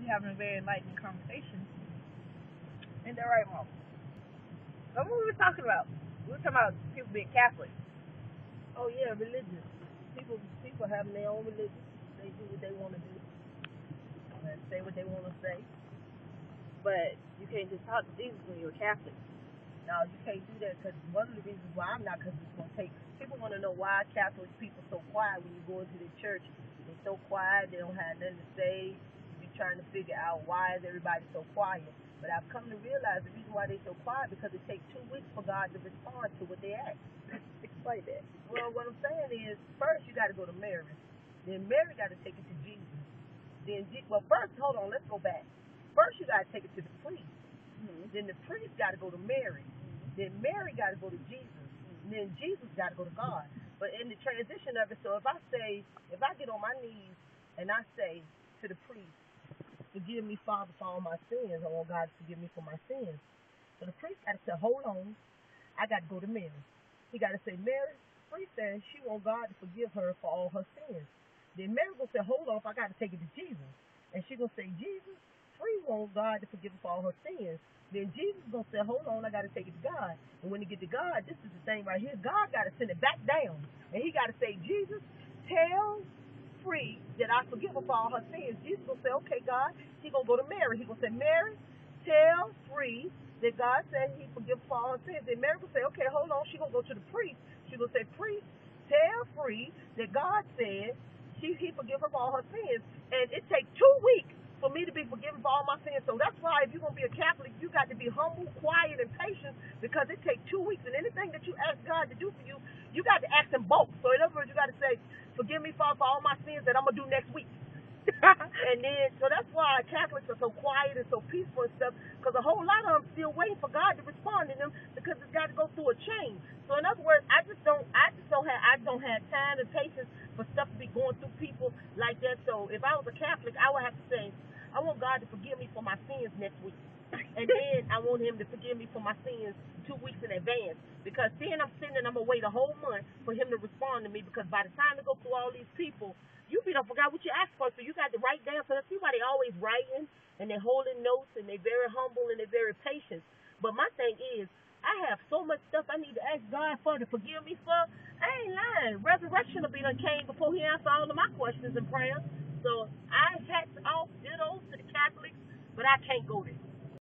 We having a very enlightening conversation. Ain't that right, Mom? So what we were talking about? We were talking about people being Catholic. Oh yeah, religion. People have their own religion. They do what they want to do and say what they want to say. But you can't just talk to Jesus when you're a Catholic. Now you can't do that because one of the reasons why I'm not, because it's gonna take. People want to know why Catholic people so quiet when you go into the church. They're so quiet. They don't have nothing to say. You're trying to figure out why is everybody so quiet. But I've come to realize the reason why they're so quiet because it takes 2 weeks for God to respond to what they ask. Explain that. Well, what I'm saying is, first you got to go to Mary. Then Mary got to take it to Jesus. Well, first, hold on, let's go back. First, you got to take it to the priest. Mm-hmm. Then the priest got to go to Mary. Then Mary got to go to Jesus. And then Jesus got to go to God. But in the transition of it, so if I get on my knees and I say to the priest, forgive me, Father, for all my sins. I want God to forgive me for my sins. So the priest got to say, hold on. I got to go to Mary. He got to say, Mary, the priest says she wants God to forgive her for all her sins. Then Mary going to say, hold on, I got to take it to Jesus. And she going to say, Jesus, Free wants God to forgive her for all her sins. Then Jesus is going to say, hold on, I got to take it to God. And when he get to God, this is the thing right here. God got to send it back down. And he got to say, Jesus, tell Free that I forgive her for all her sins. Jesus will say, okay, God. He going to go to Mary. He going to say, Mary, tell Free that God said he forgive her for all her sins. Then Mary will say, okay, hold on. She going to go to the priest. She going to say, priest, tell Free that God said he forgive her for all her sins. And it takes 2 weeks for me to be forgiven for all my sins. So that's why if you're going to be a Catholic, you got to be humble, quiet, and patient because it takes 2 weeks. And anything that you ask God to do for you, you got to ask him both. So in other words, you got to say, forgive me, Father, for all my sins that I'm going to do next week. And then, so that's why Catholics are so quiet and so peaceful and stuff, because a whole lot of them still waiting for God to respond to them because it's got to go through a chain. So in other words, I don't have time and patience for stuff to be going through people like that. So if I was a Catholic, I would have to say, I want God to forgive me for my sins next week. And then I want him to forgive me for my sins 2 weeks in advance. Because then I'm sitting and I'm going to wait a whole month for him to respond to me, because by the time to go through all these people, you don't forgot what you asked for, so you got to write down. So that's why they always writing and they're holding notes and they're very humble and they're very patient. But my thing is, I have so much stuff I need to ask God for to forgive me for. I ain't lying. Resurrection will be done came before he answered all of my questions and prayers. So I had off dittos to the Catholics, but I can't go there.